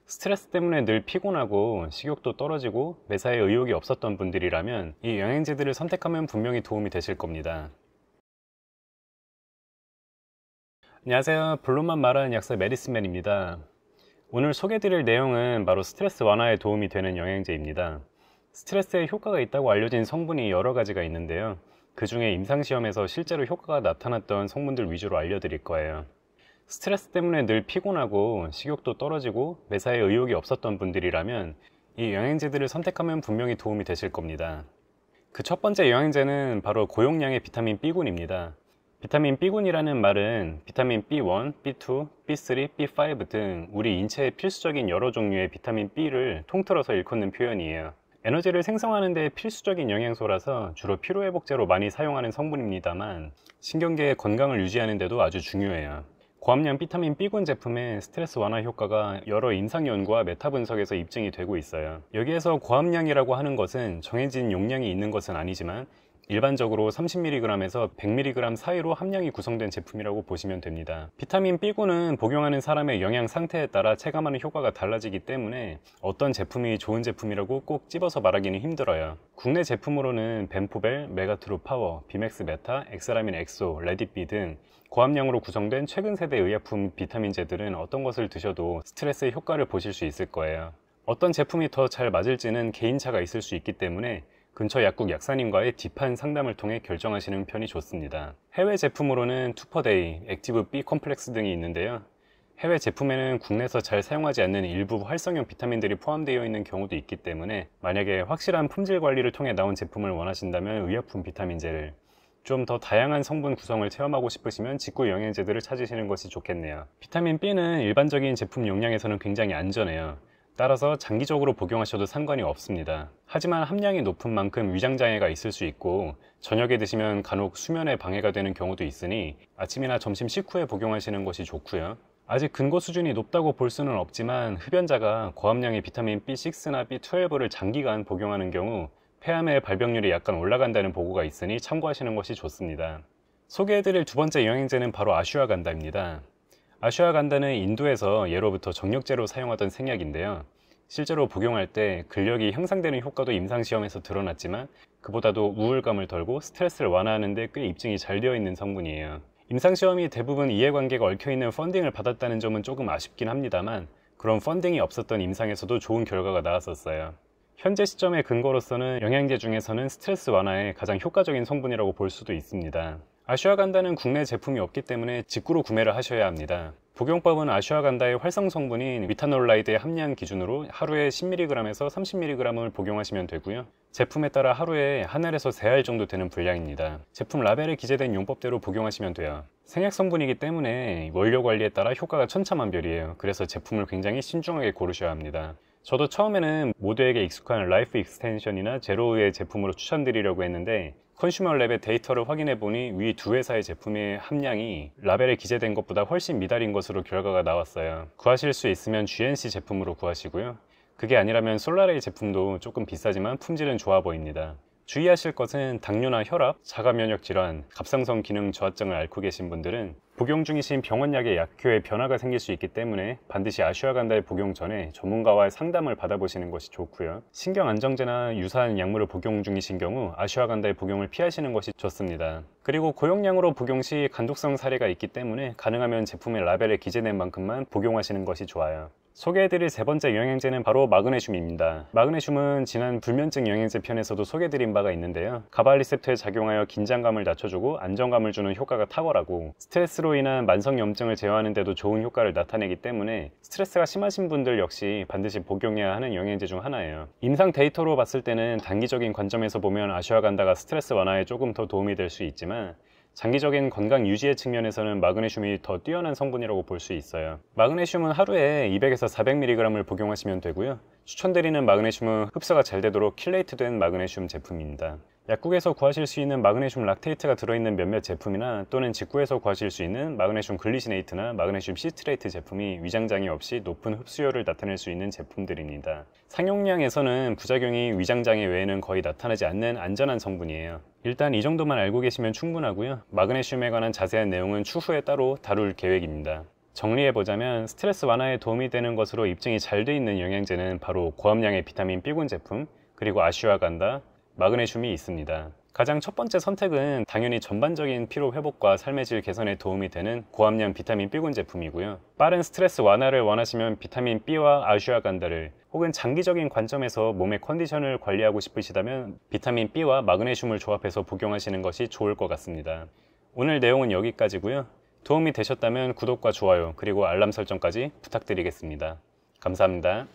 스트레스 때문에 늘 피곤하고 식욕도 떨어지고 매사에 의욕이 없었던 분들이라면 이 영양제들을 선택하면 분명히 도움이 되실 겁니다. 안녕하세요. 본론만 말하는 약사 메디슨맨입니다. 오늘 소개해드릴 내용은 바로 스트레스 완화에 도움이 되는 영양제입니다. 스트레스에 효과가 있다고 알려진 성분이 여러 가지가 있는데요. 그 중에 임상시험에서 실제로 효과가 나타났던 성분들 위주로 알려드릴 거예요. 스트레스 때문에 늘 피곤하고 식욕도 떨어지고 매사에 의욕이 없었던 분들이라면 이 영양제들을 선택하면 분명히 도움이 되실 겁니다. 그 첫 번째 영양제는 바로 고용량의 비타민 B군입니다. 비타민 B군이라는 말은 비타민 B1, B2, B3, B5 등 우리 인체에 필수적인 여러 종류의 비타민 B를 통틀어서 일컫는 표현이에요. 에너지를 생성하는 데 필수적인 영양소라서 주로 피로회복제로 많이 사용하는 성분입니다만 신경계의 건강을 유지하는 데도 아주 중요해요. 고함량 비타민 B군 제품의 스트레스 완화 효과가 여러 임상 연구와 메타 분석에서 입증이 되고 있어요. 여기에서 고함량이라고 하는 것은 정해진 용량이 있는 것은 아니지만 일반적으로 30mg에서 100mg 사이로 함량이 구성된 제품이라고 보시면 됩니다. 비타민 B군은 복용하는 사람의 영양 상태에 따라 체감하는 효과가 달라지기 때문에 어떤 제품이 좋은 제품이라고 꼭 집어서 말하기는 힘들어요. 국내 제품으로는 벤포벨, 메가트루 파워, 비맥스 메타, 엑스라민 엑소, 레디비 등 고함량으로 구성된 최근 세대 의약품 비타민제들은 어떤 것을 드셔도 스트레스의 효과를 보실 수 있을 거예요. 어떤 제품이 더 잘 맞을지는 개인차가 있을 수 있기 때문에 근처 약국 약사님과의 딥한 상담을 통해 결정하시는 편이 좋습니다. 해외 제품으로는 투퍼데이, 액티브 B 컴플렉스 등이 있는데요. 해외 제품에는 국내에서 잘 사용하지 않는 일부 활성형 비타민들이 포함되어 있는 경우도 있기 때문에 만약에 확실한 품질 관리를 통해 나온 제품을 원하신다면 의약품 비타민제를, 좀 더 다양한 성분 구성을 체험하고 싶으시면 직구 영양제들을 찾으시는 것이 좋겠네요. 비타민 B는 일반적인 제품 용량에서는 굉장히 안전해요. 따라서 장기적으로 복용하셔도 상관이 없습니다. 하지만 함량이 높은 만큼 위장장애가 있을 수 있고 저녁에 드시면 간혹 수면에 방해가 되는 경우도 있으니 아침이나 점심 식후에 복용하시는 것이 좋고요. 아직 근거 수준이 높다고 볼 수는 없지만 흡연자가 고함량의 비타민 B6나 B12를 장기간 복용하는 경우 폐암의 발병률이 약간 올라간다는 보고가 있으니 참고하시는 것이 좋습니다. 소개해드릴 두 번째 영양제는 바로 아슈와간다입니다. 아슈와간다는 인도에서 예로부터 정력제로 사용하던 생약인데요. 실제로 복용할 때 근력이 향상되는 효과도 임상시험에서 드러났지만 그보다도 우울감을 덜고 스트레스를 완화하는 데 꽤 입증이 잘 되어 있는 성분이에요. 임상시험이 대부분 이해관계가 얽혀있는 펀딩을 받았다는 점은 조금 아쉽긴 합니다만 그런 펀딩이 없었던 임상에서도 좋은 결과가 나왔었어요. 현재 시점의 근거로서는 영양제 중에서는 스트레스 완화에 가장 효과적인 성분이라고 볼 수도 있습니다. 아슈와간다는 국내 제품이 없기 때문에 직구로 구매를 하셔야 합니다. 복용법은 아슈와간다의 활성 성분인 위타놀라이드의 함량 기준으로 하루에 10mg에서 30mg을 복용하시면 되고요. 제품에 따라 하루에 한 알에서 3알 정도 되는 분량입니다. 제품 라벨에 기재된 용법대로 복용하시면 돼요. 생약 성분이기 때문에 원료 관리에 따라 효과가 천차만별이에요. 그래서 제품을 굉장히 신중하게 고르셔야 합니다. 저도 처음에는 모두에게 익숙한 라이프 익스텐션이나 제로의 제품으로 추천드리려고 했는데 컨슈머랩의 데이터를 확인해 보니 위 두 회사의 제품의 함량이 라벨에 기재된 것보다 훨씬 미달인 것으로 결과가 나왔어요. 구하실 수 있으면 GNC 제품으로 구하시고요. 그게 아니라면 솔라레이 제품도 조금 비싸지만 품질은 좋아 보입니다. 주의하실 것은 당뇨나 혈압, 자가면역 질환, 갑상선 기능 저하증을 앓고 계신 분들은 복용 중이신 병원약의 약효에 변화가 생길 수 있기 때문에 반드시 아슈와간다의 복용 전에 전문가와의 상담을 받아보시는 것이 좋고요. 신경안정제나 유사한 약물을 복용 중이신 경우 아슈와간다의 복용을 피하시는 것이 좋습니다. 그리고 고용량으로 복용 시 간독성 사례가 있기 때문에 가능하면 제품의 라벨에 기재된 만큼만 복용하시는 것이 좋아요. 소개해드릴 세 번째 영양제는 바로 마그네슘입니다. 마그네슘은 지난 불면증 영양제 편에서도 소개해드린 바가 있는데요. 가바 리셉터에 작용하여 긴장감을 낮춰주고 안정감을 주는 효과가 탁월하고 스트레스로 인한 만성염증을 제어하는 데도 좋은 효과를 나타내기 때문에 스트레스가 심하신 분들 역시 반드시 복용해야 하는 영양제 중 하나예요. 임상 데이터로 봤을 때는 단기적인 관점에서 보면 아슈와간다가 스트레스 완화에 조금 더 도움이 될 수 있지만 장기적인 건강 유지의 측면에서는 마그네슘이 더 뛰어난 성분이라고 볼 수 있어요. 마그네슘은 하루에 200에서 400mg을 복용하시면 되고요. 추천드리는 마그네슘은 흡수가 잘 되도록 킬레이트된 마그네슘 제품입니다. 약국에서 구하실 수 있는 마그네슘 락테이트가 들어있는 몇몇 제품이나 또는 직구에서 구하실 수 있는 마그네슘 글리시네이트나 마그네슘 시트레이트 제품이 위장장애 없이 높은 흡수율을 나타낼 수 있는 제품들입니다. 상용량에서는 부작용이 위장장애 외에는 거의 나타나지 않는 안전한 성분이에요. 일단 이 정도만 알고 계시면 충분하고요. 마그네슘에 관한 자세한 내용은 추후에 따로 다룰 계획입니다. 정리해보자면 스트레스 완화에 도움이 되는 것으로 입증이 잘 돼 있는 영양제는 바로 고함량의 비타민 B군 제품, 그리고 아슈아간다, 마그네슘이 있습니다. 가장 첫 번째 선택은 당연히 전반적인 피로 회복과 삶의 질 개선에 도움이 되는 고함량 비타민 B군 제품이고요. 빠른 스트레스 완화를 원하시면 비타민 B와 아슈아간다를, 혹은 장기적인 관점에서 몸의 컨디션을 관리하고 싶으시다면 비타민 B와 마그네슘을 조합해서 복용하시는 것이 좋을 것 같습니다. 오늘 내용은 여기까지고요. 도움이 되셨다면 구독과 좋아요, 그리고 알람 설정까지 부탁드리겠습니다. 감사합니다.